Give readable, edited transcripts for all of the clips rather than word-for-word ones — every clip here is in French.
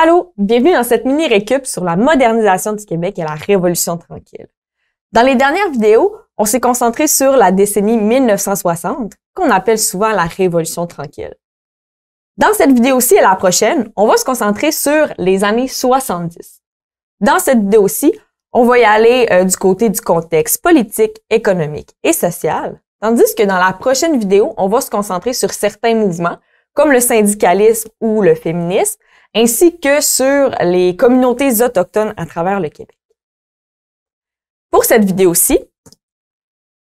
Allô, bienvenue dans cette mini-récup sur la modernisation du Québec et la Révolution tranquille. Dans les dernières vidéos, on s'est concentré sur la décennie 1960, qu'on appelle souvent la Révolution tranquille. Dans cette vidéo-ci et la prochaine, on va se concentrer sur les années 70. Dans cette vidéo-ci, on va y aller du côté du contexte politique, économique et social, tandis que dans la prochaine vidéo, on va se concentrer sur certains mouvements, comme le syndicalisme ou le féminisme, ainsi que sur les communautés autochtones à travers le Québec. Pour cette vidéo-ci,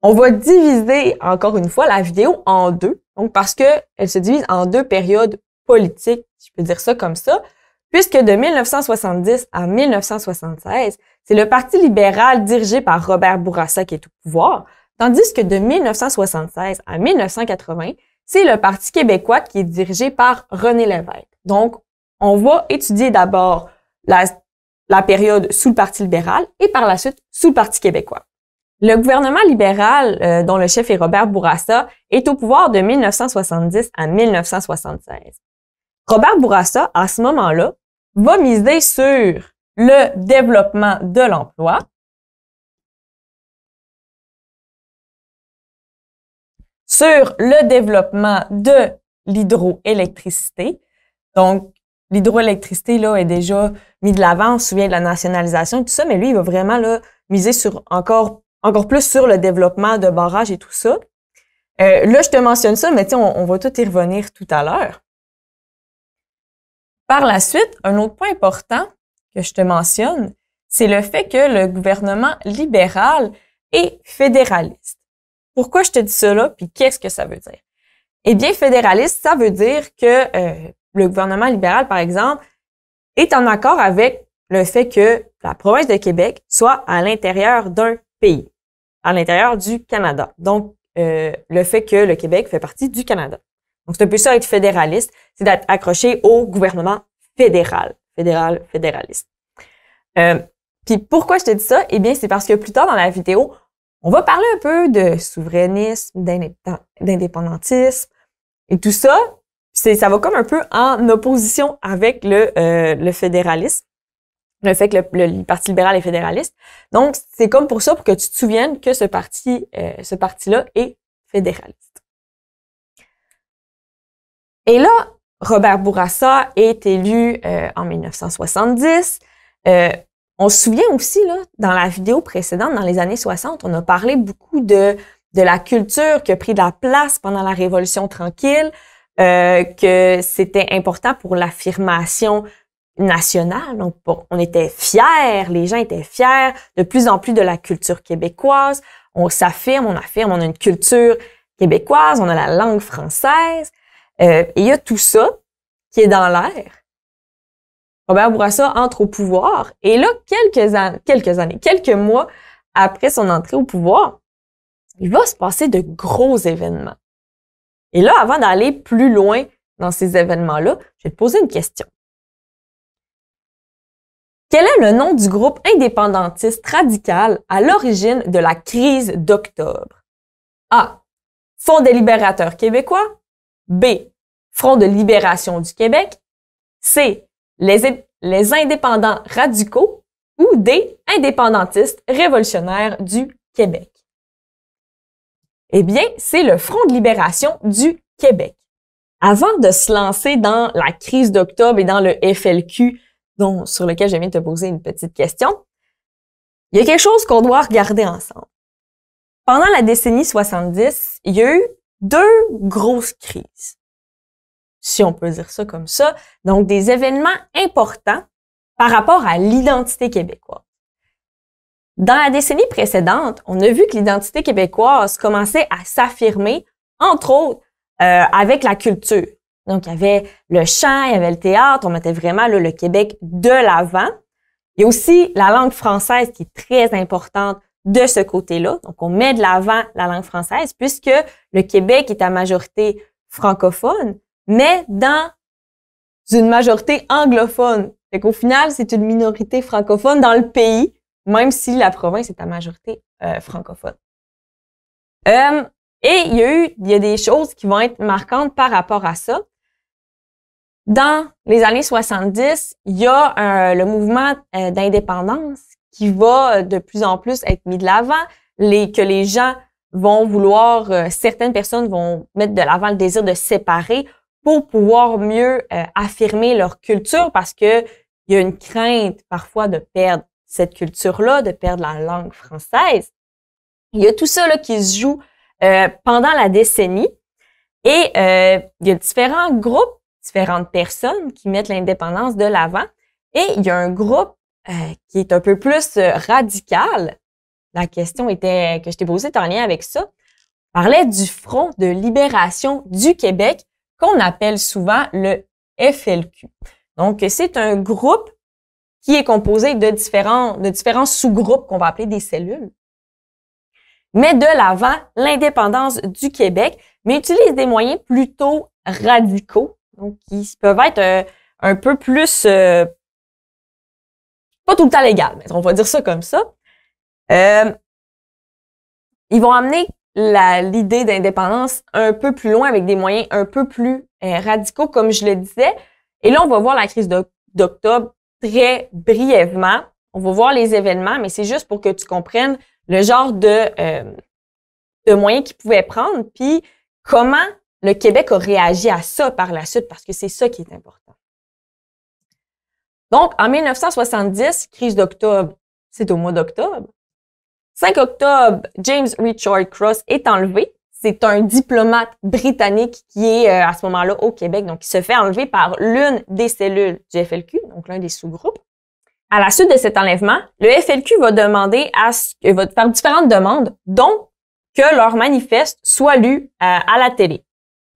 on va diviser encore une fois la vidéo en deux, donc parce qu'elle se divise en deux périodes politiques, si je peux dire ça comme ça, puisque de 1970 à 1976, c'est le Parti libéral dirigé par Robert Bourassa qui est au pouvoir, tandis que de 1976 à 1980, c'est le Parti québécois qui est dirigé par René Lévesque. Donc, on va étudier d'abord la période sous le Parti libéral et par la suite sous le Parti québécois. Le gouvernement libéral, dont le chef est Robert Bourassa, est au pouvoir de 1970 à 1976. Robert Bourassa, à ce moment-là, va miser sur le développement de l'emploi, sur le développement de l'hydroélectricité. Donc, l'hydroélectricité là est déjà mise de l'avant, on se souvient de la nationalisation et tout ça, mais lui, il va vraiment là miser sur encore plus sur le développement de barrages et tout ça. Là, je te mentionne ça, mais on va tout y revenir tout à l'heure. Par la suite, un autre point important que je te mentionne, c'est le fait que le gouvernement libéral est fédéraliste. Pourquoi je te dis ça là, puis qu'est-ce que ça veut dire? Eh bien, fédéraliste, ça veut dire que le gouvernement libéral, par exemple, est en accord avec le fait que la province de Québec soit à l'intérieur d'un pays, à l'intérieur du Canada. Donc, le fait que le Québec fait partie du Canada. Donc, c'est un peu ça être fédéraliste, c'est d'être accroché au gouvernement fédéraliste. Puis pourquoi je te dis ça? Eh bien, c'est parce que plus tard dans la vidéo, on va parler un peu de souverainisme, d'indépendantisme et tout ça. Ça va comme un peu en opposition avec le fédéralisme, le fait que le Parti libéral est fédéraliste. Donc, c'est comme pour ça, pour que tu te souviennes que ce parti-là est fédéraliste. Et là, Robert Bourassa est élu en 1970. On se souvient aussi, là, dans la vidéo précédente, dans les années 60, on a parlé beaucoup de la culture qui a pris de la place pendant la Révolution tranquille, que c'était important pour l'affirmation nationale. Donc, on était fiers, les gens étaient fiers de plus en plus de la culture québécoise. On s'affirme, on a une culture québécoise, on a la langue française. Et il y a tout ça qui est dans l'air. Robert Bourassa entre au pouvoir et là, quelques mois après son entrée au pouvoir, il va se passer de gros événements. Et là, avant d'aller plus loin dans ces événements-là, je vais te poser une question. Quel est le nom du groupe indépendantiste radical à l'origine de la crise d'octobre? A. Fonds des libérateurs québécois. B. Front de libération du Québec. C. Les indépendants radicaux. Ou D. Indépendantistes révolutionnaires du Québec. Eh bien, c'est le Front de libération du Québec. Avant de se lancer dans la crise d'octobre et dans le FLQ, sur lequel je viens de te poser une petite question, il y a quelque chose qu'on doit regarder ensemble. Pendant la décennie 70, il y a eu deux grosses crises, si on peut dire ça comme ça, donc des événements importants par rapport à l'identité québécoise. Dans la décennie précédente, on a vu que l'identité québécoise commençait à s'affirmer, entre autres, avec la culture. Donc, il y avait le chant, il y avait le théâtre, on mettait vraiment là, le Québec de l'avant. Il y a aussi la langue française qui est très importante de ce côté-là. Donc, on met de l'avant la langue française puisque le Québec est à majorité francophone, mais dans une majorité anglophone. Fait qu'au final, c'est une minorité francophone dans le pays, même si la province est à majorité francophone. Et il y a des choses qui vont être marquantes par rapport à ça. Dans les années 70, il y a le mouvement d'indépendance qui va de plus en plus être mis de l'avant, que les gens vont vouloir, certaines personnes vont mettre de l'avant le désir de se séparer pour pouvoir mieux affirmer leur culture parce que il y a une crainte parfois de perdre cette culture-là, de perdre la langue française. Il y a tout ça là, qui se joue pendant la décennie et il y a différents groupes, différentes personnes qui mettent l'indépendance de l'avant et il y a un groupe qui est un peu plus radical. La question était que je t'ai posée en lien avec ça. On parlait du Front de libération du Québec qu'on appelle souvent le FLQ. Donc, c'est un groupe qui est composé de différents sous-groupes qu'on va appeler des cellules. Met de l'avant l'indépendance du Québec, mais utilise des moyens plutôt radicaux, donc qui peuvent être un peu plus pas tout le temps légal, mais on va dire ça comme ça. Ils vont amener l'idée d'indépendance un peu plus loin avec des moyens un peu plus radicaux, comme je le disais. Et là, on va voir la crise d'octobre très brièvement. On va voir les événements, mais c'est juste pour que tu comprennes le genre de moyens qu'ils pouvaient prendre, puis comment le Québec a réagi à ça par la suite, parce que c'est ça qui est important. Donc, en 1970, crise d'octobre, c'est au mois d'octobre. 5 octobre, James Richard Cross est enlevé. C'est un diplomate britannique qui est à ce moment-là au Québec, donc il se fait enlever par l'une des cellules du FLQ, donc l'un des sous-groupes. À la suite de cet enlèvement, le FLQ va demander va faire différentes demandes, dont que leur manifeste soit lu à la télé.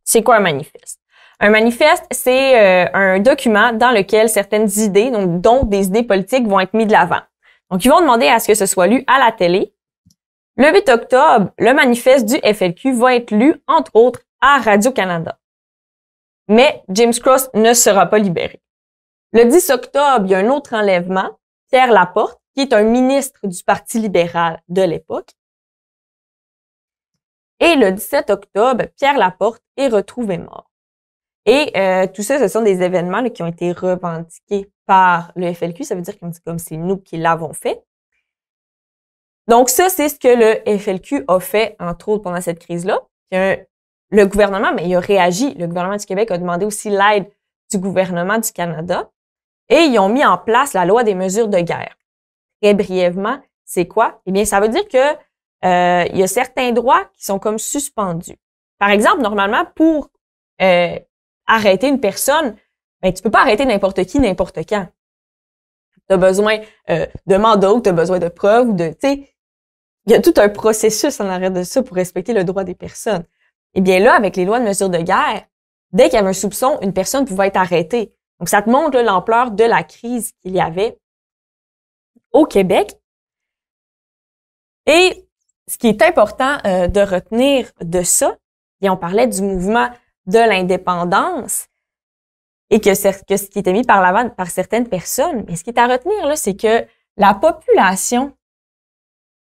C'est quoi un manifeste? Un manifeste, c'est un document dans lequel certaines idées, donc dont des idées politiques, vont être mises de l'avant. Donc, ils vont demander à ce que ce soit lu à la télé. Le 8 octobre, le manifeste du FLQ va être lu, entre autres, à Radio-Canada. Mais James Cross ne sera pas libéré. Le 10 octobre, il y a un autre enlèvement, Pierre Laporte, qui est un ministre du Parti libéral de l'époque. Et le 17 octobre, Pierre Laporte est retrouvé mort. Et tout ça, ce sont des événements là, qui ont été revendiqués par le FLQ. Ça veut dire comme c'est nous qui l'avons fait. Donc ça, c'est ce que le FLQ a fait, entre autres, pendant cette crise-là. Le gouvernement, mais il a réagi. Le gouvernement du Québec a demandé aussi l'aide du gouvernement du Canada. Et ils ont mis en place la loi des mesures de guerre. Très brièvement, c'est quoi? Eh bien, ça veut dire que il y a certains droits qui sont comme suspendus. Par exemple, normalement, pour arrêter une personne, ben, tu peux pas arrêter n'importe qui, n'importe quand. Tu as besoin de mandat ou tu as besoin de preuves ou tu sais, il y a tout un processus en arrière de ça pour respecter le droit des personnes. Eh bien là, avec les lois de mesure de guerre, dès qu'il y avait un soupçon, une personne pouvait être arrêtée. Donc, ça te montre l'ampleur de la crise qu'il y avait au Québec. Et ce qui est important de retenir de ça, et on parlait du mouvement de l'indépendance et que ce qui était mis par l'avant par certaines personnes, mais ce qui est à retenir, là, c'est que la population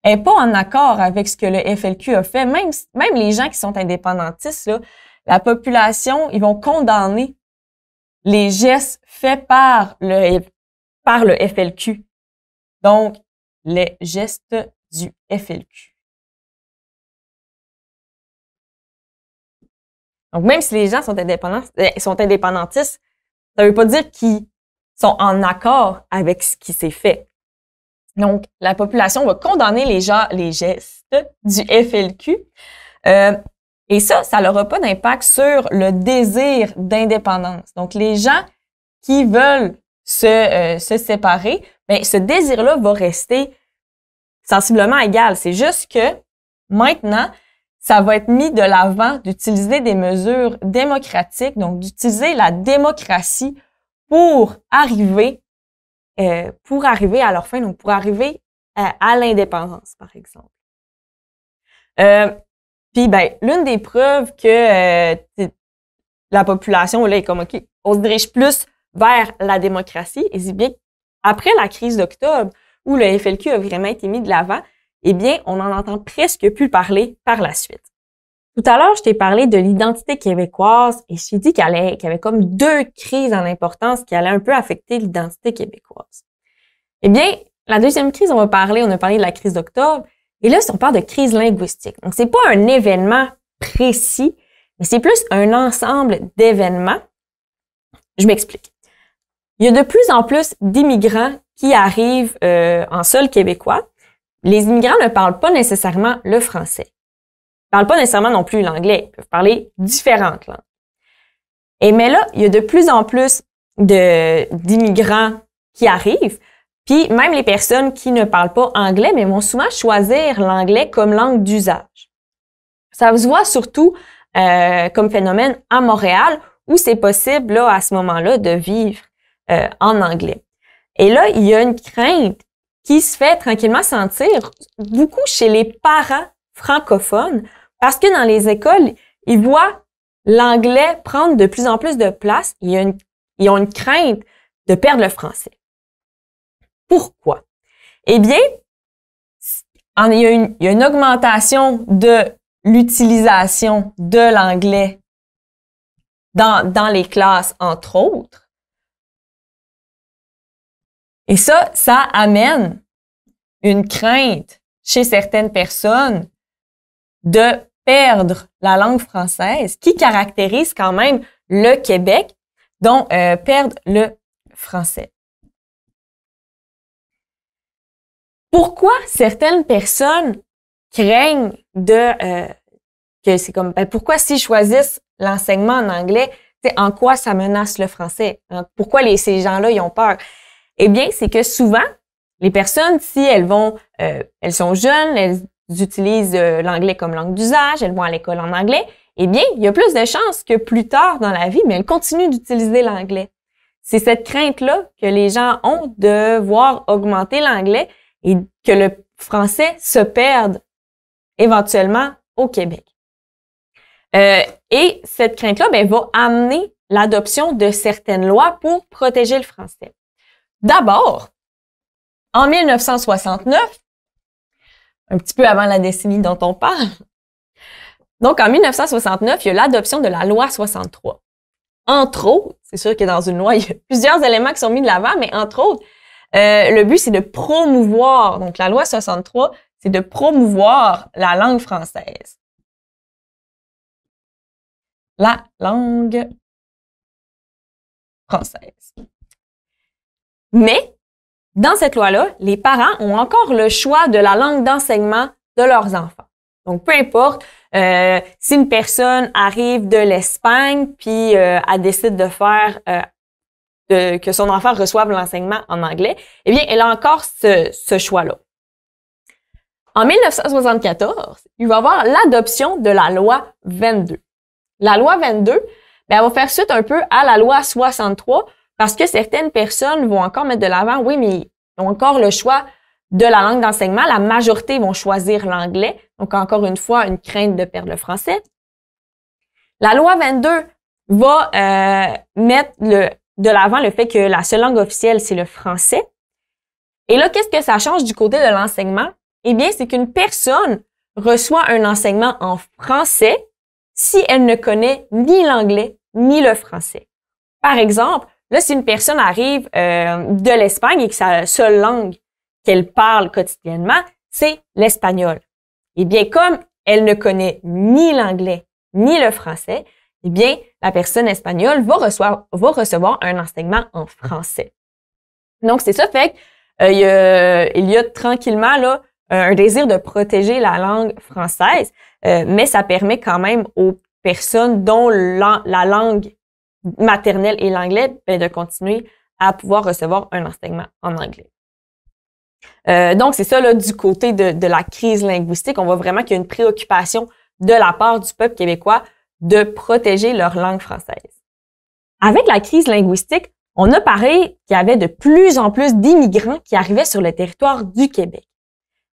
est pas en accord avec ce que le FLQ a fait. Même les gens qui sont indépendantistes, là, la population, ils vont condamner les gestes faits par le FLQ. Donc, les gestes du FLQ. Donc, même si les gens sont indépendantistes, ça veut pas dire qu'ils sont en accord avec ce qui s'est fait. Donc, la population va condamner les gestes du FLQ. Et ça n'aura pas d'impact sur le désir d'indépendance. Donc, les gens qui veulent se séparer, ben, ce désir-là va rester sensiblement égal. C'est juste que maintenant, ça va être mis de l'avant d'utiliser des mesures démocratiques, donc d'utiliser la démocratie pour arriver à leur fin, donc pour arriver à l'indépendance, par exemple. Puis, ben, l'une des preuves que la population là est comme OK, on se dirige plus vers la démocratie, et c'est bien après la crise d'octobre où le FLQ a vraiment été mis de l'avant, eh bien, on n'en entend presque plus parler par la suite. Tout à l'heure, je t'ai parlé de l'identité québécoise et je t'ai dit qu'il y avait comme deux crises en importance qui allaient un peu affecter l'identité québécoise. Eh bien, la deuxième crise, on a parlé de la crise d'octobre. Et là, on parle de crise linguistique. Donc, c'est pas un événement précis, mais c'est plus un ensemble d'événements. Je m'explique. Il y a de plus en plus d'immigrants qui arrivent en sol québécois. Les immigrants ne parlent pas nécessairement le français. Ils parlent pas nécessairement non plus l'anglais. Ils peuvent parler différentes langues. Mais là, il y a de plus en plus d'immigrants qui arrivent. Puis même les personnes qui ne parlent pas anglais, mais vont souvent choisir l'anglais comme langue d'usage. Ça se voit surtout comme phénomène à Montréal, où c'est possible là, à ce moment-là de vivre en anglais. Et là, il y a une crainte qui se fait tranquillement sentir beaucoup chez les parents francophones, parce que dans les écoles, ils voient l'anglais prendre de plus en plus de place. Ils ont une crainte de perdre le français. Pourquoi? Eh bien, il y a une augmentation de l'utilisation de l'anglais dans les classes, entre autres. Et ça amène une crainte chez certaines personnes de perdre la langue française qui caractérise quand même le Québec, dont perdre le français. Pourquoi certaines personnes craignent que c'est comme pourquoi s'ils choisissent l'enseignement en anglais, en quoi ça menace le français? Pourquoi ces gens-là ils ont peur? Eh bien, c'est que souvent les personnes, si elles sont jeunes, elles utilisent l'anglais comme langue d'usage, elles vont à l'école en anglais, eh bien, il y a plus de chances que plus tard dans la vie, mais elles continuent d'utiliser l'anglais. C'est cette crainte-là que les gens ont de voir augmenter l'anglais et que le français se perde éventuellement au Québec. Et cette crainte-là va amener l'adoption de certaines lois pour protéger le français. D'abord, en 1969, un petit peu avant la décennie dont on parle, donc en 1969, il y a l'adoption de la loi 63. Entre autres, c'est sûr que dans une loi, il y a plusieurs éléments qui sont mis de l'avant, mais entre autres, le but, c'est de promouvoir, donc la loi 63, c'est de promouvoir la langue française. La langue française. Mais, dans cette loi-là, les parents ont encore le choix de la langue d'enseignement de leurs enfants. Donc, peu importe, si une personne arrive de l'Espagne puis elle décide de faire que son enfant reçoive l'enseignement en anglais, eh bien, elle a encore ce choix-là. En 1974, il va y avoir l'adoption de la loi 22. La loi 22, elle va faire suite un peu à la loi 63 parce que certaines personnes vont encore mettre de l'avant, oui, mais ils ont encore le choix de la langue d'enseignement. La majorité vont choisir l'anglais. Donc, encore une fois, une crainte de perdre le français. La loi 22 va mettre de l'avant le fait que la seule langue officielle, c'est le français. Et là, qu'est-ce que ça change du côté de l'enseignement? Eh bien, c'est qu'une personne reçoit un enseignement en français si elle ne connaît ni l'anglais ni le français. Par exemple, là, si une personne arrive de l'Espagne et que sa seule langue qu'elle parle quotidiennement, c'est l'espagnol. Eh bien, comme elle ne connaît ni l'anglais ni le français, eh bien, la personne espagnole va recevoir un enseignement en français. Donc, c'est ça fait qu'il y a tranquillement là un désir de protéger la langue française, mais ça permet quand même aux personnes dont la langue maternelle est l'anglais de continuer à pouvoir recevoir un enseignement en anglais. Donc, c'est ça là du côté de la crise linguistique. On voit vraiment qu'il y a une préoccupation de la part du peuple québécois de protéger leur langue française. Avec la crise linguistique, on a parlé qu'il y avait de plus en plus d'immigrants qui arrivaient sur le territoire du Québec.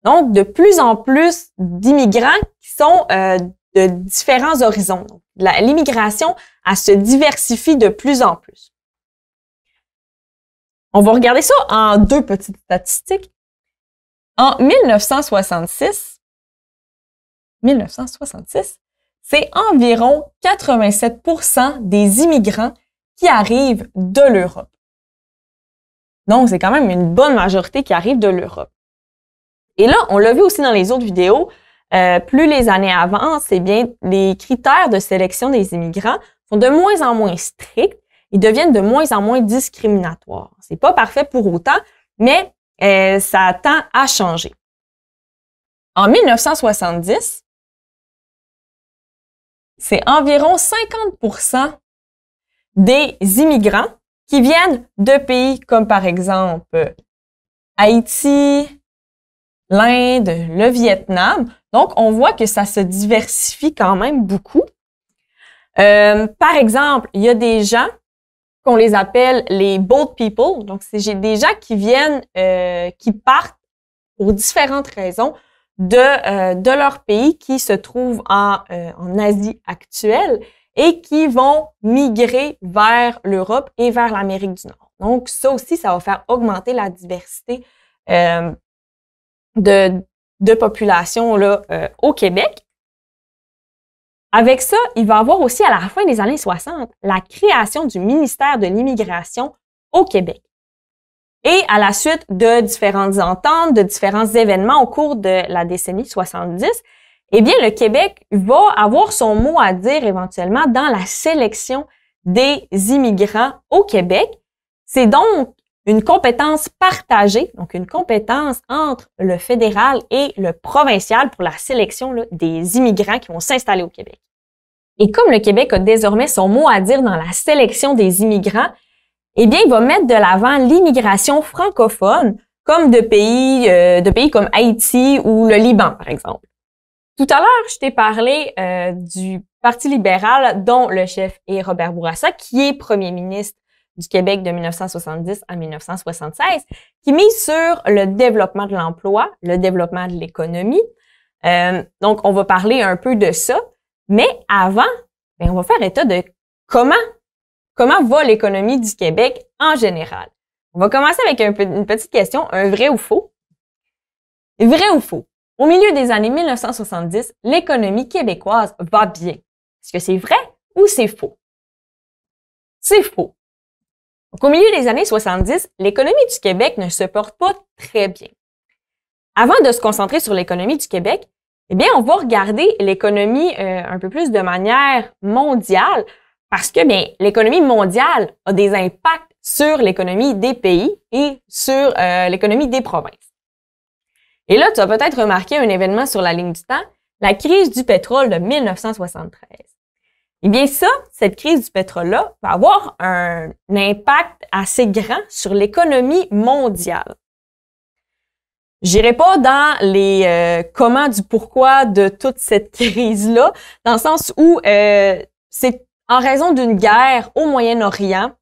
Donc, de plus en plus d'immigrants qui sont de différents horizons. Donc, l'immigration, elle se diversifie de plus en plus. On va regarder ça en deux petites statistiques. En 1966, c'est environ 87% des immigrants qui arrivent de l'Europe. Donc, c'est quand même une bonne majorité qui arrive de l'Europe. Et là, on l'a vu aussi dans les autres vidéos, plus les années avancent, eh bien, les critères de sélection des immigrants sont de moins en moins stricts et deviennent de moins en moins discriminatoires. C'est pas parfait pour autant, mais ça tend à changer. En 1970, c'est environ 50% des immigrants qui viennent de pays comme par exemple Haïti, l'Inde, le Vietnam. Donc, on voit que ça se diversifie quand même beaucoup. Par exemple, il y a des gens qu'on les appelle les boat people. Donc, c'est des gens qui viennent, qui partent pour différentes raisons de leur pays qui se trouve en Asie actuelle et qui vont migrer vers l'Europe et vers l'Amérique du Nord. Donc, ça aussi, ça va faire augmenter la diversité de population là, au Québec. Avec ça, il va y avoir aussi à la fin des années 60 la création du ministère de l'Immigration au Québec. Et à la suite de différentes ententes, de différents événements au cours de la décennie 70, eh bien, le Québec va avoir son mot à dire éventuellement dans la sélection des immigrants au Québec. C'est donc une compétence partagée, donc une compétence entre le fédéral et le provincial pour la sélection là, des immigrants qui vont s'installer au Québec. Et comme le Québec a désormais son mot à dire dans la sélection des immigrants, eh bien, il va mettre de l'avant l'immigration francophone, comme de pays comme Haïti ou le Liban, par exemple. Tout à l'heure, je t'ai parlé du Parti libéral, dont le chef est Robert Bourassa, qui est premier ministre du Québec de 1970 à 1976, qui mise sur le développement de l'emploi, le développement de l'économie. Donc, on va parler un peu de ça. Mais avant, on va faire état de comment va l'économie du Québec en général. On va commencer avec une petite question, un vrai ou faux? Vrai ou faux? Au milieu des années 1970, l'économie québécoise va bien. Est-ce que c'est vrai ou c'est faux? C'est faux. Donc, au milieu des années 70, l'économie du Québec ne se porte pas très bien. Avant de se concentrer sur l'économie du Québec, eh bien, on va regarder l'économie un peu plus de manière mondiale parce que bien, l'économie mondiale a des impacts sur l'économie des pays et sur l'économie des provinces. Et là, tu as peut-être remarqué un événement sur la ligne du temps, la crise du pétrole de 1973. Eh bien ça, cette crise du pétrole-là va avoir un impact assez grand sur l'économie mondiale. J'irai pas dans les comment du pourquoi de toute cette crise-là, dans le sens où c'est en raison d'une guerre au Moyen-Orient,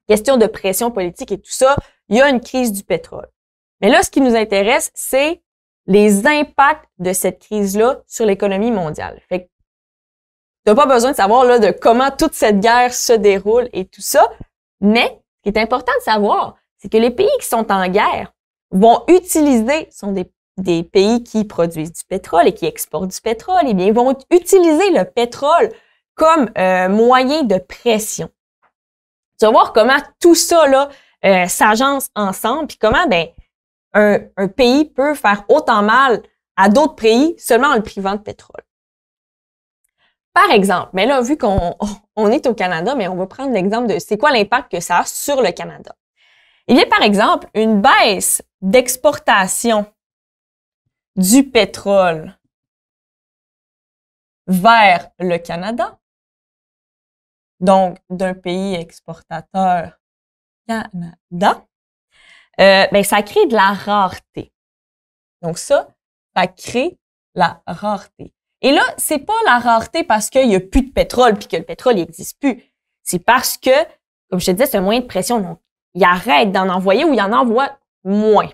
question de pression politique et tout ça, il y a une crise du pétrole. Mais là, ce qui nous intéresse, c'est les impacts de cette crise-là sur l'économie mondiale. Fait que t'as pas besoin de savoir là de comment toute cette guerre se déroule et tout ça, mais ce qui est important de savoir, c'est que les pays qui sont en guerre vont utiliser, sont des pays qui produisent du pétrole et qui exportent du pétrole, eh bien, ils vont utiliser le pétrole comme moyen de pression. Tu vas voir comment tout ça là s'agence ensemble, puis comment un pays peut faire autant mal à d'autres pays seulement en le privant de pétrole. Par exemple, mais là, vu qu'on est au Canada, mais on va prendre l'exemple de c'est quoi l'impact que ça a sur le Canada. Eh bien, par exemple, une baisse d'exportation du pétrole vers le Canada, donc d'un pays exportateur Canada, ça crée de la rareté. Donc ça crée la rareté. Et là, c'est pas la rareté parce qu'il y a plus de pétrole puis que le pétrole n'existe plus. C'est parce que, comme je te disais, c'est un moyen de pression. Donc, il arrête d'en envoyer ou il en envoie moins.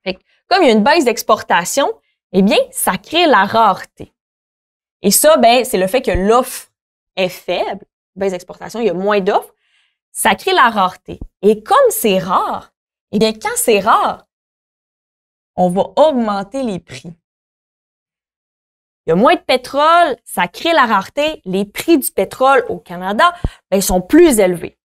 Fait que, comme il y a une baisse d'exportation, eh bien, ça crée la rareté. Et ça, c'est le fait que l'offre est faible, baisse d'exportation, il y a moins d'offres, ça crée la rareté. Et comme c'est rare, eh bien, quand c'est rare, on va augmenter les prix. il y a moins de pétrole, ça crée la rareté, les prix du pétrole au Canada, ben, sont plus élevés.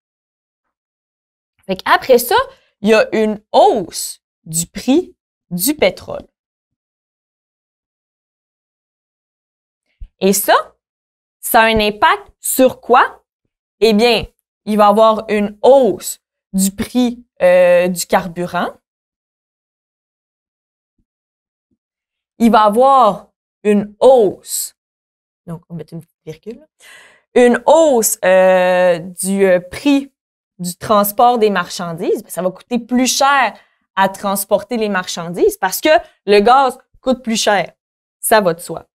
Fait qu'après ça, il y a une hausse du prix du pétrole. Et ça a un impact sur quoi? Eh bien, il va y avoir une hausse du prix du carburant. Il va y avoir une hausse, donc on va mettre une virgule, une hausse du prix du transport des marchandises. Ça va coûter plus cher à transporter les marchandises parce que le gaz coûte plus cher. Ça va de soi.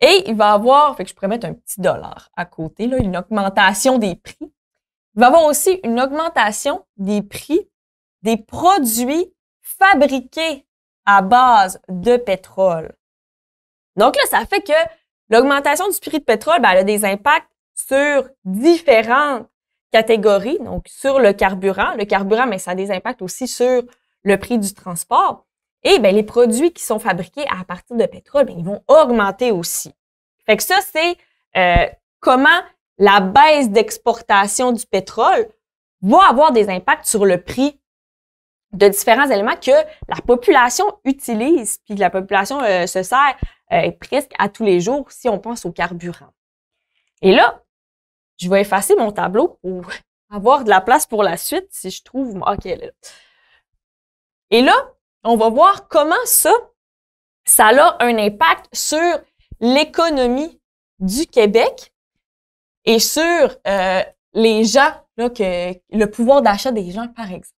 Et il va y avoir, fait que je pourrais mettre un petit dollar à côté, là, une augmentation des prix. Il va y avoir aussi une augmentation des prix des produits fabriqués à base de pétrole. Donc là, ça fait que l'augmentation du prix de pétrole, ben, elle a des impacts sur différentes catégories, donc sur le carburant. Le carburant, mais ça a des impacts aussi sur le prix du transport. Et ben, les produits qui sont fabriqués à partir de pétrole, ben, ils vont augmenter aussi. Fait que ça, c'est comment la baisse d'exportation du pétrole va avoir des impacts sur le prix de différents éléments que la population utilise, puis que la population se sert presque à tous les jours si on pense au carburant. Et là, je vais effacer mon tableau pour avoir de la place pour la suite si je trouve... OK, elle est là. Et là, on va voir comment ça a un impact sur l'économie du Québec et sur les gens, là, le pouvoir d'achat des gens, par exemple.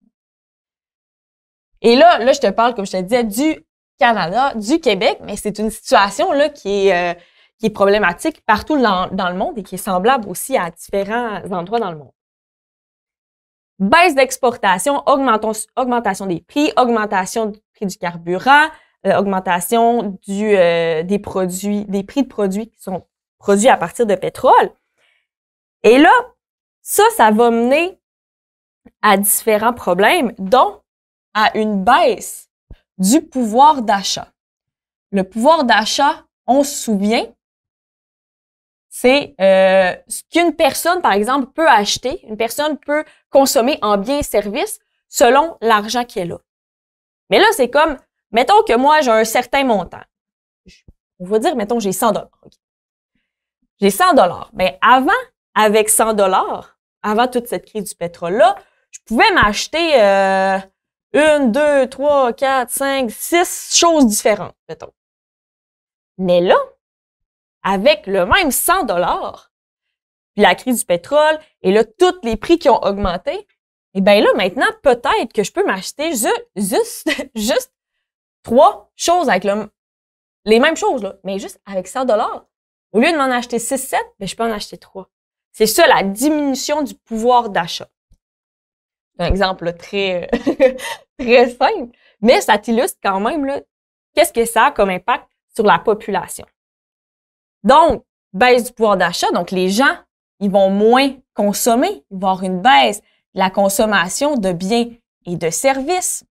Et là, je te parle, comme je te disais, du Canada, du Québec, mais c'est une situation là qui est problématique partout dans le monde et qui est semblable aussi à différents endroits dans le monde. Baisse d'exportation, augmentation des prix, augmentation du prix du carburant, augmentation des prix de produits qui sont produits à partir de pétrole. Et là, ça va mener à différents problèmes, dont à une baisse du pouvoir d'achat. Le pouvoir d'achat, on se souvient, c'est ce qu'une personne, par exemple, peut acheter, une personne peut consommer en biens et services selon l'argent qu'elle a. Mais là, c'est comme, mettons que moi, j'ai un certain montant. On va dire, mettons, j'ai 100 $. Okay. J'ai 100 $. Mais avant, avec 100 $, avant toute cette crise du pétrole-là, je pouvais m'acheter 1, 2, 3, 4, 5, 6 choses différentes, mettons. Mais là, avec le même 100 $, puis la crise du pétrole, et là, tous les prix qui ont augmenté, et bien là, maintenant, peut-être que je peux m'acheter juste 3 choses avec les mêmes choses, là, mais juste avec 100 $. Au lieu de m'en acheter 6, 7, ben, je peux en acheter 3. C'est ça, la diminution du pouvoir d'achat. C'est un exemple là, très, très simple, mais ça t'illustre quand même là, qu'est-ce que ça a comme impact sur la population. Donc, baisse du pouvoir d'achat, donc les gens, ils vont moins consommer, ils vont avoir une baisse de la consommation de biens et de services.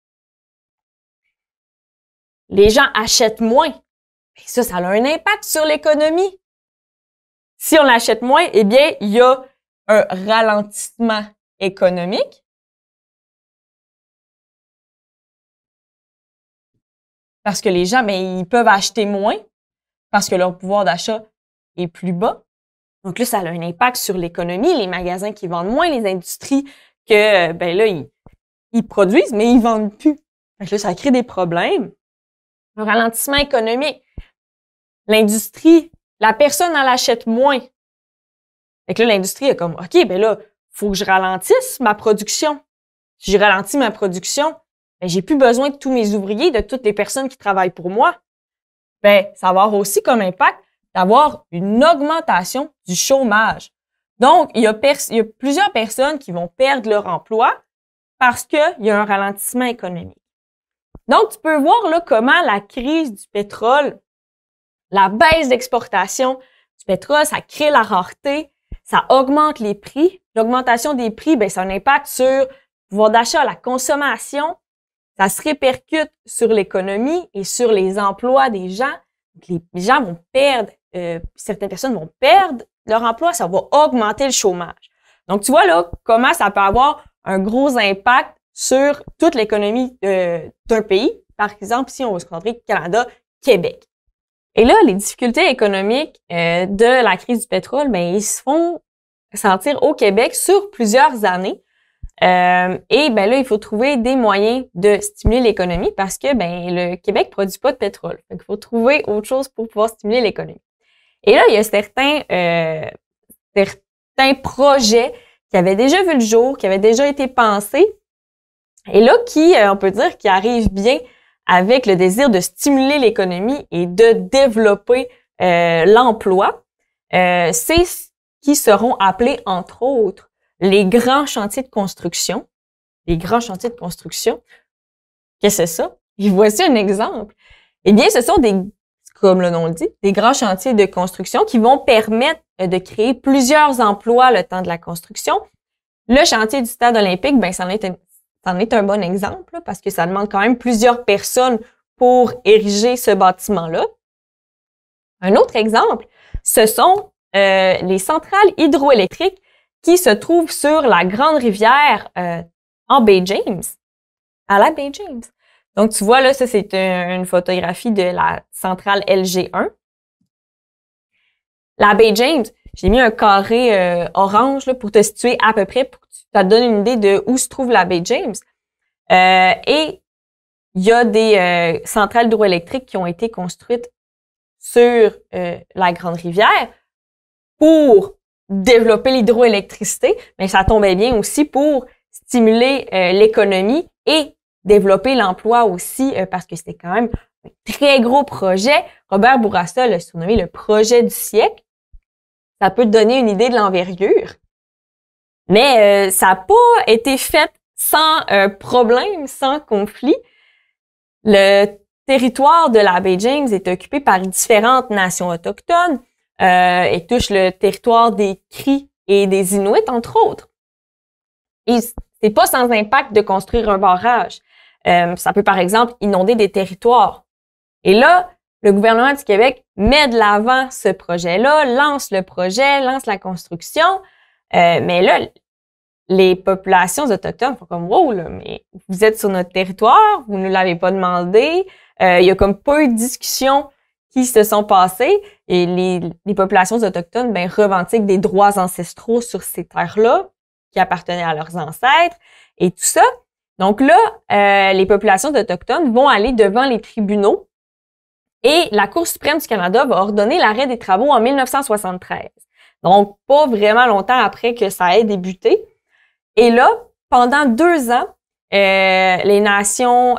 Les gens achètent moins. Et ça a un impact sur l'économie. Si on achète moins, eh bien, il y a un ralentissement économique. Parce que les gens, mais ils peuvent acheter moins parce que leur pouvoir d'achat est plus bas. Donc là, ça a un impact sur l'économie, les magasins qui vendent moins, les industries que, ben là, ils produisent, mais ils vendent plus. Donc là, ça crée des problèmes. Un ralentissement économique. L'industrie, la personne, elle achète moins. Fait que là, l'industrie est comme, OK, ben là, faut que je ralentisse ma production. Si je ralentis ma production, ben, j'ai plus besoin de tous mes ouvriers, de toutes les personnes qui travaillent pour moi. Ben, ça va avoir aussi comme impact d'avoir une augmentation du chômage. Donc, il y a plusieurs personnes qui vont perdre leur emploi parce qu'il y a un ralentissement économique. Donc, tu peux voir là comment la crise du pétrole, la baisse d'exportation du pétrole, ça crée la rareté, ça augmente les prix. L'augmentation des prix, ben, ça a un impact sur le pouvoir d'achat, la consommation. Ça se répercute sur l'économie et sur les emplois des gens. Les gens vont perdre, certaines personnes vont perdre leur emploi, ça va augmenter le chômage. Donc, tu vois là comment ça peut avoir un gros impact sur toute l'économie d'un pays. Par exemple, si on va se concentrer Canada, Québec. Et là, les difficultés économiques de la crise du pétrole, ben ils se font sentir au Québec sur plusieurs années. Et ben là, il faut trouver des moyens de stimuler l'économie parce que ben le Québec produit pas de pétrole. Donc, il faut trouver autre chose pour pouvoir stimuler l'économie. Et là, il y a certains projets qui avaient déjà vu le jour, qui avaient déjà été pensés, et là, on peut dire, qui arrivent bien avec le désir de stimuler l'économie et de développer l'emploi. C'est ce qui seront appelés, entre autres, les grands chantiers de construction. Les grands chantiers de construction. Qu'est-ce que c'est ça? Et voici un exemple. Eh bien, ce sont comme le nom le dit, des grands chantiers de construction qui vont permettre de créer plusieurs emplois le temps de la construction. Le chantier du Stade olympique, ben, c'en est un bon exemple, parce que ça demande quand même plusieurs personnes pour ériger ce bâtiment-là. Un autre exemple, ce sont les centrales hydroélectriques qui se trouvent sur la grande rivière en baie James, à la baie James. Donc, tu vois, là, ça, c'est une photographie de la centrale LG1. La baie James, j'ai mis un carré orange là, pour te situer à peu près, pour que ça te donne une idée de où se trouve la baie James. Et il y a des centrales hydroélectriques qui ont été construites sur la grande rivière pour développer l'hydroélectricité, mais ça tombait bien aussi pour stimuler l'économie et développer l'emploi aussi, parce que c'était quand même un très gros projet. Robert Bourassa l'a surnommé le projet du siècle. Ça peut te donner une idée de l'envergure. Mais ça n'a pas été fait sans problème, sans conflit. Le territoire de la baie James est occupé par différentes nations autochtones et touche le territoire des Cris et des Inuits, entre autres. Et c'est pas sans impact de construire un barrage. Ça peut, par exemple, inonder des territoires. Et là, le gouvernement du Québec met de l'avant ce projet-là, lance le projet, lance la construction. Mais là, les populations autochtones font comme « Wow, là, mais vous êtes sur notre territoire, vous ne l'avez pas demandé. » Il y a comme pas eu de discussion qui se sont passées. Et les populations autochtones ben, revendiquent des droits ancestraux sur ces terres-là qui appartenaient à leurs ancêtres et tout ça. Donc là, les populations autochtones vont aller devant les tribunaux et la Cour suprême du Canada va ordonner l'arrêt des travaux en 1973. Donc, pas vraiment longtemps après que ça ait débuté. Et là, pendant 2 ans, les nations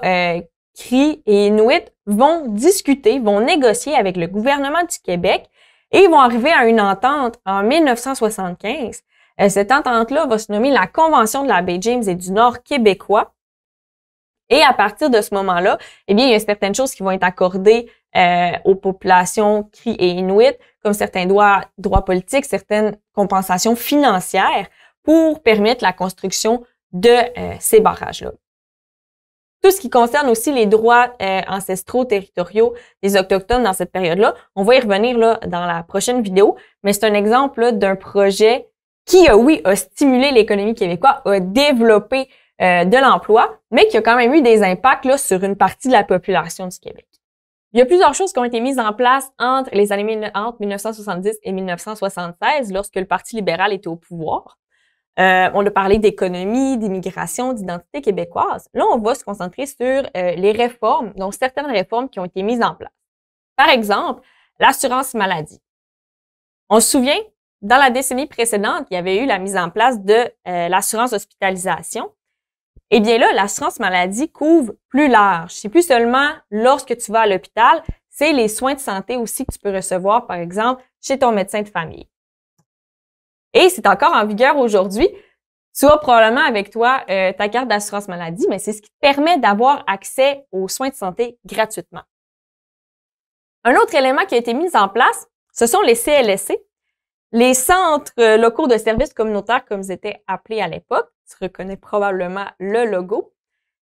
Cris et Inuit vont discuter, vont négocier avec le gouvernement du Québec et ils vont arriver à une entente en 1975. Cette entente-là va se nommer la Convention de la baie James et du Nord québécois. Et à partir de ce moment-là, eh bien, il y a certaines choses qui vont être accordées aux populations Cris et Inuit, comme certains droits politiques, certaines compensations financières pour permettre la construction de ces barrages-là. Tout ce qui concerne aussi les droits ancestraux territoriaux des Autochtones dans cette période-là, on va y revenir là, dans la prochaine vidéo, mais c'est un exemple d'un projet qui, oui, a stimulé l'économie québécoise, a développé de l'emploi, mais qui a quand même eu des impacts là, sur une partie de la population du Québec. Il y a plusieurs choses qui ont été mises en place entre 1970 et 1976, lorsque le Parti libéral était au pouvoir. On a parlé d'économie, d'immigration, d'identité québécoise. Là, on va se concentrer sur les réformes, donc certaines réformes qui ont été mises en place. Par exemple, l'assurance maladie. On se souvient, dans la décennie précédente, il y avait eu la mise en place de l'assurance hospitalisation. Eh bien là, l'assurance maladie couvre plus large. C'est plus seulement lorsque tu vas à l'hôpital, c'est les soins de santé aussi que tu peux recevoir, par exemple, chez ton médecin de famille. Et c'est encore en vigueur aujourd'hui. Tu as probablement avec toi ta carte d'assurance maladie, mais c'est ce qui te permet d'avoir accès aux soins de santé gratuitement. Un autre élément qui a été mis en place, ce sont les CLSC, les centres locaux de services communautaires comme ils étaient appelés à l'époque. Tu reconnais probablement le logo.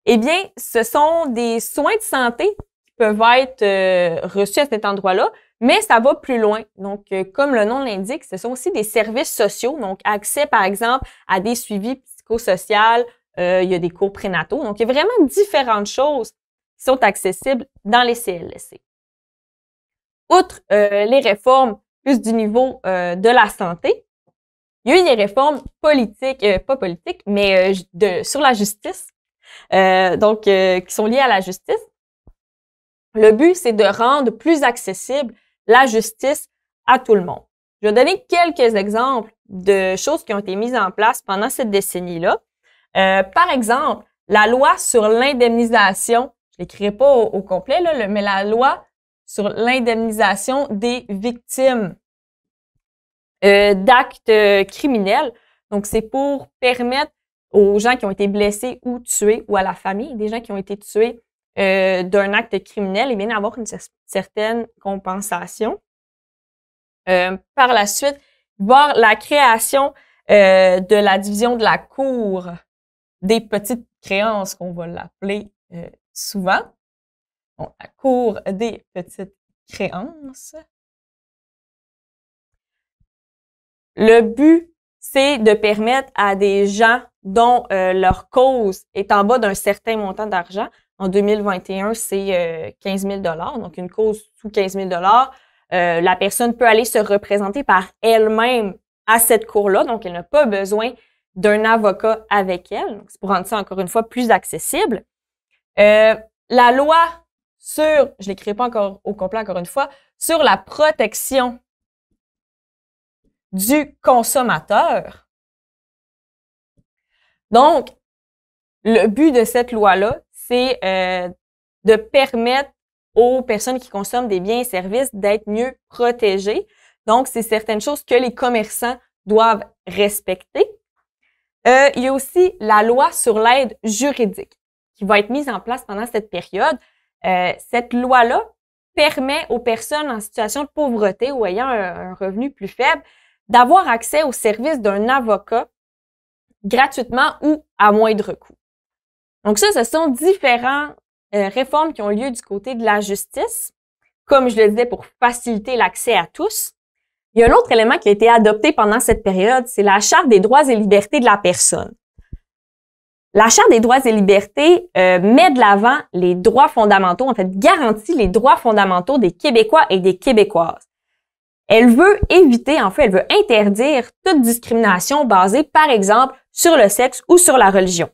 Eh bien, ce sont des soins de santé qui peuvent être reçus à cet endroit-là, mais ça va plus loin. Donc, comme le nom l'indique, ce sont aussi des services sociaux, donc accès, par exemple, à des suivis psychosociaux, il y a des cours prénataux. Donc, il y a vraiment différentes choses qui sont accessibles dans les CLSC. Outre les réformes plus du niveau de la santé, il y a eu des réformes politiques, pas politiques, mais sur la justice, qui sont liées à la justice. Le but, c'est de rendre plus accessible la justice à tout le monde. Je vais donner quelques exemples de choses qui ont été mises en place pendant cette décennie-là. Par exemple, la loi sur l'indemnisation, je l'écrirai pas au complet, là, mais la loi sur l'indemnisation des victimes d'actes criminels. Donc, c'est pour permettre aux gens qui ont été blessés ou tués, ou à la famille des gens qui ont été tués d'un acte criminel, et bien d'avoir une certaine compensation. Par la suite, voir la création de la division de la Cour des petites créances, qu'on va l'appeler souvent. Bon, la Cour des petites créances. Le but, c'est de permettre à des gens dont leur cause est en bas d'un certain montant d'argent. En 2021, c'est 15 000 $. Donc, une cause sous 15 000 $, la personne peut aller se représenter par elle-même à cette cour-là. Donc, elle n'a pas besoin d'un avocat avec elle. Donc, c'est pour rendre ça, encore une fois, plus accessible. La loi sur, je l'écrirai pas encore au complet, encore une fois, sur la protection du consommateur. Donc, le but de cette loi-là, c'est de permettre aux personnes qui consomment des biens et services d'être mieux protégées. Donc, c'est certaines choses que les commerçants doivent respecter. Il y a aussi la loi sur l'aide juridique qui va être mise en place pendant cette période. Cette loi-là permet aux personnes en situation de pauvreté ou ayant un revenu plus faible d'avoir accès au service d'un avocat gratuitement ou à moindre coût. Donc ça, ce sont différentes réformes qui ont lieu du côté de la justice, comme je le disais, pour faciliter l'accès à tous. Il y a un autre élément qui a été adopté pendant cette période, c'est la Charte des droits et libertés de la personne. La Charte des droits et libertés met de l'avant les droits fondamentaux, en fait, garantit les droits fondamentaux des Québécois et des Québécoises. Elle veut éviter, en fait, elle veut interdire toute discrimination basée, par exemple, sur le sexe ou sur la religion.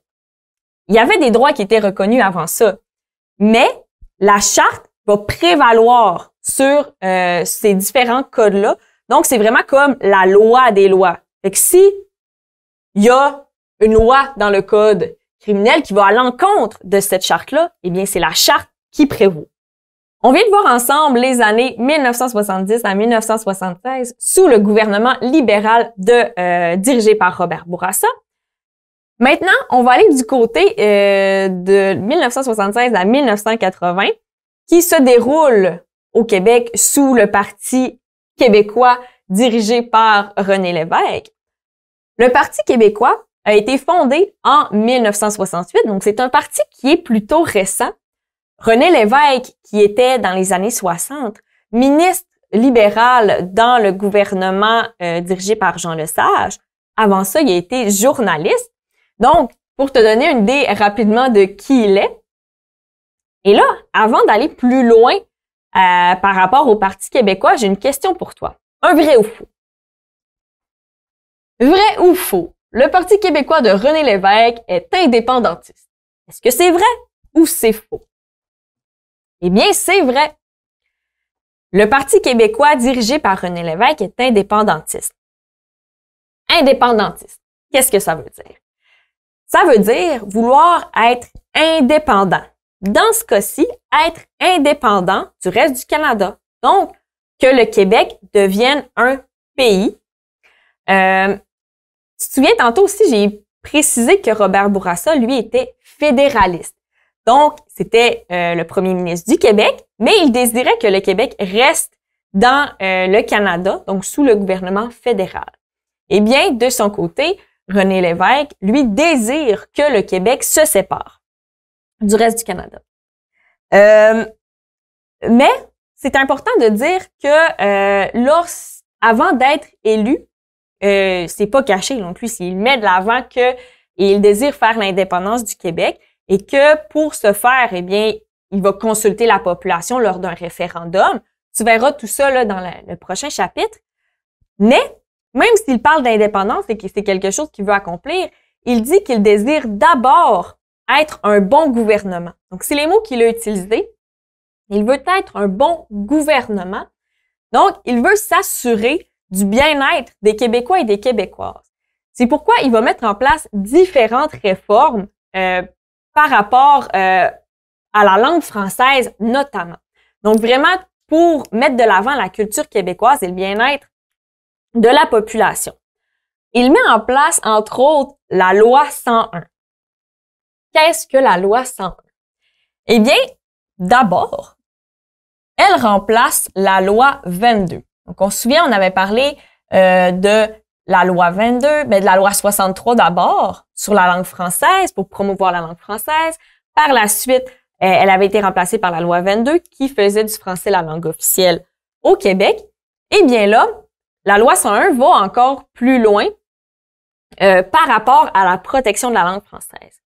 Il y avait des droits qui étaient reconnus avant ça, mais la Charte va prévaloir sur ces différents codes-là. Donc, c'est vraiment comme la loi des lois. Fait que si il y a une loi dans le code criminel qui va à l'encontre de cette charte-là, eh bien, c'est la charte qui prévaut. On vient de voir ensemble les années 1970 à 1976 sous le gouvernement libéral dirigé par Robert Bourassa. Maintenant, on va aller du côté de 1976 à 1980 qui se déroule au Québec sous le Parti québécois dirigé par René Lévesque. Le Parti québécois a été fondé en 1968, donc c'est un parti qui est plutôt récent. René Lévesque, qui était dans les années 60, ministre libéral dans le gouvernement dirigé par Jean Lesage. Avant ça, il a été journaliste. Donc, pour te donner une idée rapidement de qui il est. Et là, avant d'aller plus loin par rapport au Parti québécois, j'ai une question pour toi. Un vrai ou faux? Vrai ou faux? Le Parti québécois de René Lévesque est indépendantiste. Est-ce que c'est vrai ou c'est faux? Eh bien, c'est vrai. Le Parti québécois dirigé par René Lévesque est indépendantiste. Indépendantiste, qu'est-ce que ça veut dire? Ça veut dire vouloir être indépendant. Dans ce cas-ci, être indépendant du reste du Canada. Donc, que le Québec devienne un pays. Tu te souviens, tantôt aussi, j'ai précisé que Robert Bourassa, lui, était fédéraliste. Donc, c'était le premier ministre du Québec, mais il désirait que le Québec reste dans le Canada, donc sous le gouvernement fédéral. Eh bien, de son côté, René Lévesque, lui, désire que le Québec se sépare du reste du Canada. Mais c'est important de dire que avant d'être élu, c'est pas caché non plus. Il met de l'avant que il désire faire l'indépendance du Québec et que pour ce faire, eh bien, il va consulter la population lors d'un référendum. Tu verras tout ça là, dans le prochain chapitre. Mais même s'il parle d'indépendance et que c'est quelque chose qu'il veut accomplir, il dit qu'il désire d'abord être un bon gouvernement. Donc, c'est les mots qu'il a utilisés. Il veut être un bon gouvernement. Donc, il veut s'assurer du bien-être des Québécois et des Québécoises. C'est pourquoi il va mettre en place différentes réformes par rapport à la langue française notamment. Donc, vraiment, pour mettre de l'avant la culture québécoise et le bien-être de la population. Il met en place, entre autres, la loi 101. Qu'est-ce que la loi 101? Eh bien, d'abord, elle remplace la loi 22. Donc, on se souvient, on avait parlé de la loi 22, mais de la loi 63 d'abord, sur la langue française, pour promouvoir la langue française. Par la suite, elle avait été remplacée par la loi 22, qui faisait du français la langue officielle au Québec. Eh bien là, la loi 101 va encore plus loin par rapport à la protection de la langue française.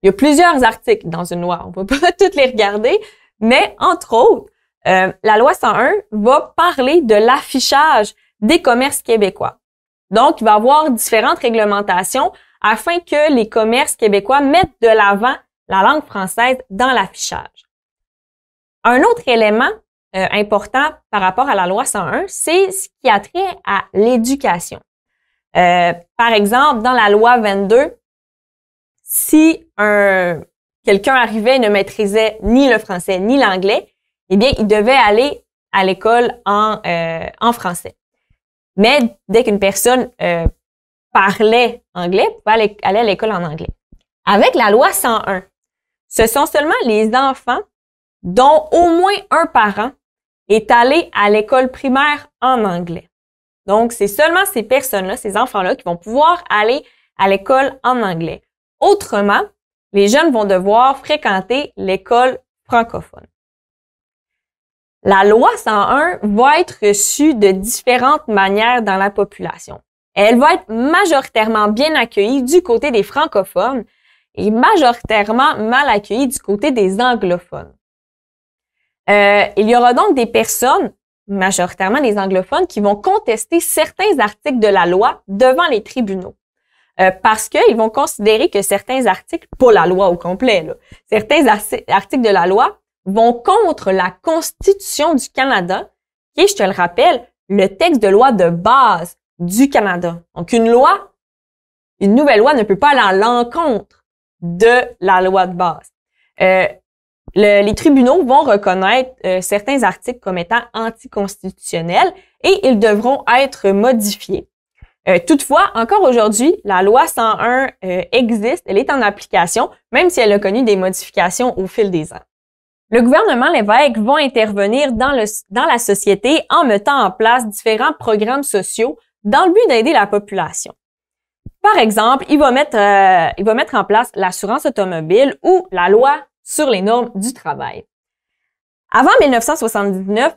Il y a plusieurs articles dans une loi, on ne va pas toutes les regarder, mais entre autres, la loi 101 va parler de l'affichage des commerces québécois. Donc, il va y avoir différentes réglementations afin que les commerces québécois mettent de l'avant la langue française dans l'affichage. Un autre élément important par rapport à la loi 101, c'est ce qui a trait à l'éducation. Par exemple, dans la loi 22, si quelqu'un arrivait et ne maîtrisait ni le français ni l'anglais, eh bien, il devait aller à l'école en français. Mais dès qu'une personne parlait anglais, il pouvait aller à l'école en anglais. Avec la loi 101, ce sont seulement les enfants dont au moins un parent est allé à l'école primaire en anglais. Donc, c'est seulement ces personnes-là, ces enfants-là, qui vont pouvoir aller à l'école en anglais. Autrement, les jeunes vont devoir fréquenter l'école francophone. La loi 101 va être reçue de différentes manières dans la population. Elle va être majoritairement bien accueillie du côté des francophones et majoritairement mal accueillie du côté des anglophones. Il y aura donc des personnes, majoritairement des anglophones, qui vont contester certains articles de la loi devant les tribunaux. Parce qu'ils vont considérer que certains articles, pas la loi au complet, là, certains articles de la loi vont contre la Constitution du Canada, qui est, je te le rappelle, le texte de loi de base du Canada. Donc, une nouvelle loi ne peut pas aller à l'encontre de la loi de base. Les tribunaux vont reconnaître certains articles comme étant anticonstitutionnels et ils devront être modifiés. Toutefois, encore aujourd'hui, la loi 101 existe, elle est en application, même si elle a connu des modifications au fil des ans. Le gouvernement Lévesque va intervenir dans la société en mettant en place différents programmes sociaux dans le but d'aider la population. Par exemple, il va mettre en place l'assurance automobile ou la loi sur les normes du travail. Avant 1979,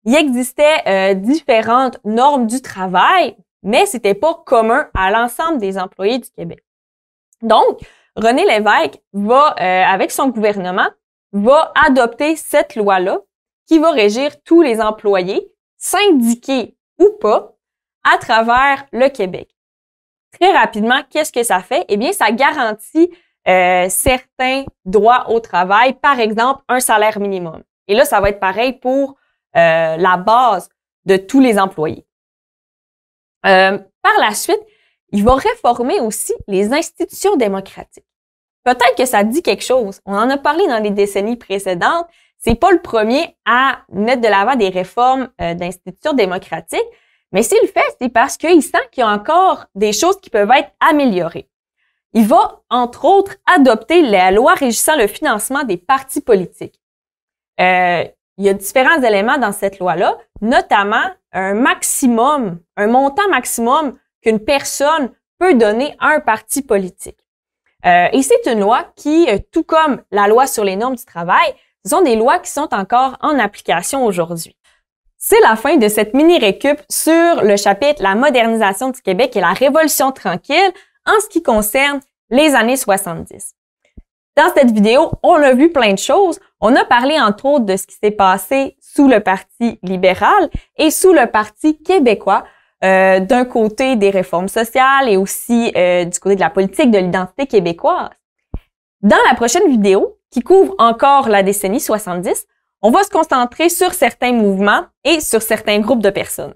il existait différentes normes du travail, mais c'était pas commun à l'ensemble des employés du Québec. Donc, René Lévesque va, avec son gouvernement, va adopter cette loi-là qui va régir tous les employés, syndiqués ou pas, à travers le Québec. Très rapidement, qu'est-ce que ça fait? Eh bien, ça garantit certains droits au travail, par exemple, un salaire minimum. Et là, ça va être pareil pour la base de tous les employés. Par la suite, il va réformer aussi les institutions démocratiques. Peut-être que ça dit quelque chose. On en a parlé dans les décennies précédentes. C'est pas le premier à mettre de l'avant des réformes d'institutions démocratiques, mais s'il le fait, c'est parce qu'il sent qu'il y a encore des choses qui peuvent être améliorées. Il va, entre autres, adopter la loi régissant le financement des partis politiques. Il y a différents éléments dans cette loi-là, notamment un montant maximum qu'une personne peut donner à un parti politique. Et c'est une loi qui, tout comme la loi sur les normes du travail, Ce sont des lois qui sont encore en application aujourd'hui. C'est la fin de cette mini-récup sur le chapitre La modernisation du Québec et la Révolution tranquille en ce qui concerne les années 70. Dans cette vidéo, on a vu plein de choses. On a parlé entre autres de ce qui s'est passé sous le Parti libéral et sous le Parti québécois, d'un côté des réformes sociales et aussi du côté de la politique de l'identité québécoise. Dans la prochaine vidéo, qui couvre encore la décennie 70, on va se concentrer sur certains mouvements et sur certains groupes de personnes.